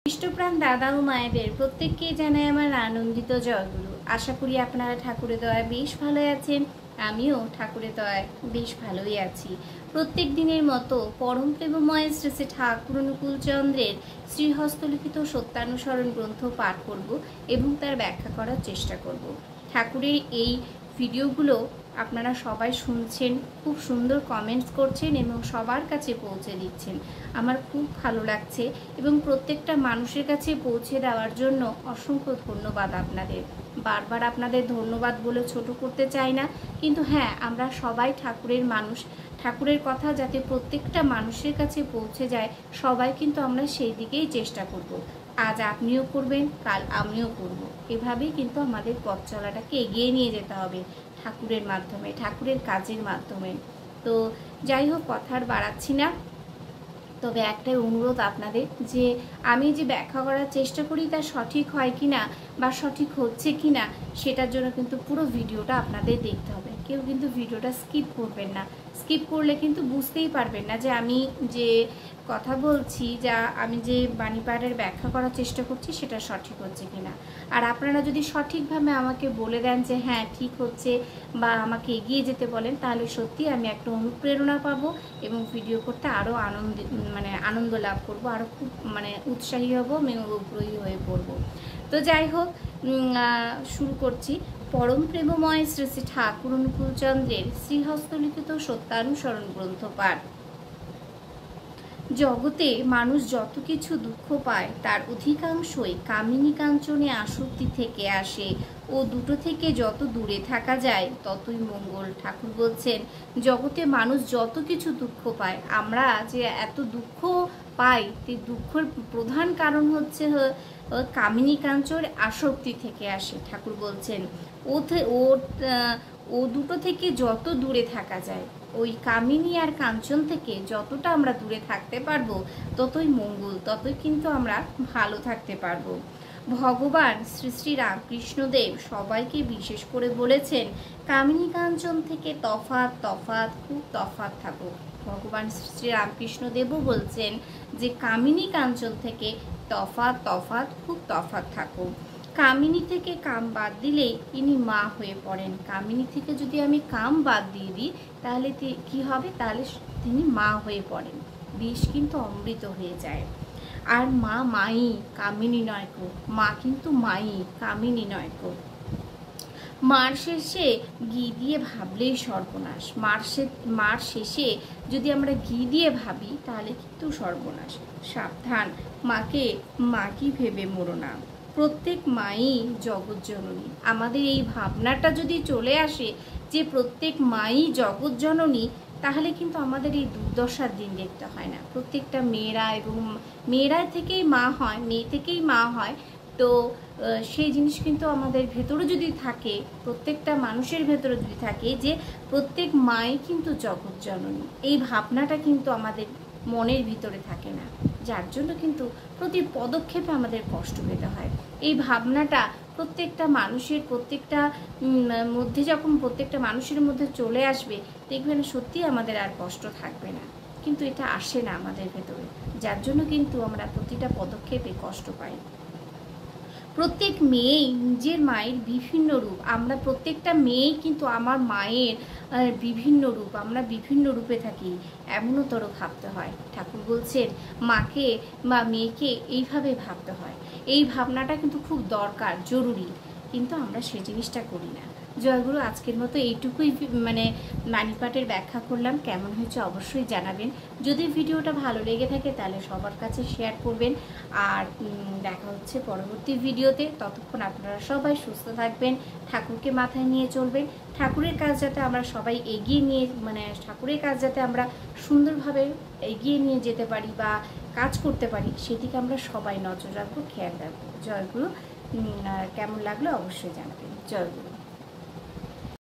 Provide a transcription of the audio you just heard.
ইষ্টপ্রাণ দাদা ও মায়েদের প্রত্যেককেই জানাই আমার আনন্দিত জয়গুরু। আশা করি আপনারা ঠাকুরের দয়ায় বেশ ভালো আছেন। আমিও ঠাকুরের দয়ায় বেশ ভালোই আছি। প্রত্যেক দিনের মতো পরম প্রেমময় শ্রী শ্রী ঠাকুর অনুকূল চন্দ্রের শ্রীহস্তলিখিত সত্যানুসরণ গ্রন্থ পাঠ করব এবং তার ব্যাখ্যা করার চেষ্টা করব। ঠাকুরের এই ভিডিওগুলো আপনারা সবাই শুনছেন, খুব সুন্দর কমেন্টস করছেন এবং সবার কাছে পৌঁছে দিচ্ছেন। আমার খুব ভালো লাগছে এবং প্রত্যেকটা মানুষের কাছে পৌঁছে দেওয়ার জন্য অসংখ্য ধন্যবাদ আপনাদের। বারবার আপনাদের ধন্যবাদ বলে ছোট করতে চাই না, কিন্তু হ্যাঁ, আমরা সবাই ঠাকুরের মানুষ। ঠাকুরের কথা যাতে প্রত্যেকটা মানুষের কাছে পৌঁছে যায়, সবাই কিন্তু আমরা সেই দিকেই চেষ্টা করব। আজ আপনিও করবেন, কাল আমিও করব। এভাবেই কিন্তু আমাদের পথ চলাটাকে এগিয়ে নিয়ে যেতে হবে ঠাকুরের মাধ্যমে, ঠাকুরের কাজের মাধ্যমে। তো যাই হোক, কথা আর বাড়াচ্ছি না। তবে একটাই অনুরোধ আপনাদের, যে আমি যে ব্যাখ্যা করার চেষ্টা করি তা সঠিক হয় কিনা বা সঠিক হচ্ছে কিনা, সেটার জন্য কিন্তু পুরো ভিডিওটা আপনাদের দেখতে হবে। কেউ কিন্তু ভিডিওটা স্কিপ করবেন না। স্কিপ করলে কিন্তু বুঝতেই পারবেন না যে আমি যে কথা বলছি, যা আমি যে বাণীপাঠের ব্যাখ্যা করার চেষ্টা করছি সেটা সঠিক হচ্ছে কিনা। আর আপনারা যদি সঠিকভাবে আমাকে বলে দেন যে হ্যাঁ ঠিক হচ্ছে, বা আমাকে এগিয়ে যেতে বলেন, তাহলে সত্যি আমি একটা অনুপ্রেরণা পাবো এবং ভিডিও করতে আরও আনন্দ লাভ করব, আরও খুব উৎসাহী হব এবং আগ্রহী হয়ে পড়বো। তো যাই হোক, শুরু করছি। পরম প্রেমময় শ্রী শ্রী ঠাকুর অনুকূল চন্দ্রের শ্রীহস্তলিখিত সত্যানুসরণ গ্রন্থ পাঠ। জগতে মানুষ যত কিছু দুঃখ পায় তার অধিকাংশই কামিনী কাঞ্চনে আসক্তি থেকে আসে, ও দুটো থেকে যত দূরে থাকা যায় ততই মঙ্গল। ঠাকুর বলছেন, জগতে মানুষ যত কিছু দুঃখ পায়, আমরা যে এত দুঃখ পাই, সেই দুঃখের প্রধান কারণ হচ্ছে কামিনী কাঞ্চন আসক্তি থেকে আসে। ঠাকুর বলছেন ও দুটো থেকে যত দূরে থাকা যায়, ওই কামিনী আর কাঞ্চন থেকে যতটা আমরা দূরে থাকতে পারবো ততই মঙ্গল, ততই কিন্তু আমরা ভালো থাকতে পারবো। ভগবান শ্রী শ্রী রামকৃষ্ণদেব সবাইকে বিশেষ করে বলেছেন, কামিনী কাঞ্চন থেকে তফাৎ তফাৎ খুব তফাৎ থাকো। ভগবান শ্রী রামকৃষ্ণদেবও বলছেন যে কামিনী কাঞ্চন থেকে তফাৎ তফাৎ খুব তফাৎ থাকো। কামিনী থেকে কাম বাদ দিলেই ইনি মা হয়ে পড়েন। কামিনী থেকে যদি আমি কাম বাদ দিয়ে দিই, তাহলে কি হবে? তাহলে তিনি মা হয়ে পড়েন। বিষ কিন্তু অমৃত হয়ে যায়। আর মা মাই, কামিনী নয় কো। মা কিন্তু মাই, কামিনী নয় কো। মার শেষে ঘি দিয়ে ভাবলেই সর্বনাশ। মার শেষে যদি আমরা ঘি দিয়ে ভাবি, তাহলে কিন্তু সর্বনাশ। সাবধান, মাকে মাকি ভেবে মরো না। প্রত্যেক মাই জগৎ জননী। আমাদের এই ভাবনাটা যদি চলে আসে যে প্রত্যেক মাই জগৎ জননী, তাহলে কিন্তু আমাদের এই দুর্দশার দিন দেখতে হয় না। প্রত্যেকটা মেয়েরা থেকেই মা হয়, মেয়ে থেকেই মা হয়। তো সেই জিনিস কিন্তু আমাদের ভেতরে যদি থাকে, প্রত্যেকটা মানুষের ভেতরে যদি থাকে যে প্রত্যেক মাই কিন্তু জগৎ জননী, এই ভাবনাটা কিন্তু আমাদের মনের ভিতরে থাকে না, যার জন্য কিন্তু প্রতি পদক্ষেপে আমাদের কষ্ট পেতে হয়। এই ভাবনাটা প্রত্যেকটা মানুষের মানুষের মধ্যে চলে আসবে, দেখবেন সত্যি আমাদের আর কষ্ট থাকবে না। কিন্তু এটা আসে না আমাদের ভেতরে, যার জন্য কিন্তু আমরা প্রতিটা পদক্ষেপে কষ্ট পাই। প্রত্যেক মেয়েই নিজের মায়ের বিভিন্ন রূপ। আমরা প্রত্যেকটা মেয়েই কিন্তু আমার মায়ের বিভিন্ন রূপ, আমরা বিভিন্ন রূপে থাকি, এমনতর ভাবতে হয়। ঠাকুর বলছেন, মাকে বা মেয়েকে এইভাবে ভাবতে হয়। এই ভাবনাটা কিন্তু খুব দরকার, জরুরি, কিন্তু আমরা সে জিনিসটা করি না। জয়গুরু, আজকের মতো এইটুকুই বাণীপাঠের ব্যাখ্যা করলাম। কেমন হয়েছে অবশ্যই জানাবেন। যদি ভিডিওটা ভালো লেগে থাকে তাহলে সবার কাছে শেয়ার করবেন। আর দেখা হচ্ছে পরবর্তী ভিডিওতে। ততক্ষণ আপনারা সবাই সুস্থ থাকবেন, ঠাকুরকে মাথায় নিয়ে চলবেন। ঠাকুরের কাজ যাতে আমরা সবাই এগিয়ে নিয়ে ঠাকুরের কাজ যাতে আমরা সুন্দরভাবে এগিয়ে নিয়ে যেতে পারি বা কাজ করতে পারি, সেদিকে আমরা সবাই নজর রাখবো, খেয়াল রাখবো। জয়গুরু, কেমন লাগলো অবশ্যই জানাবেন। জয়গুরু।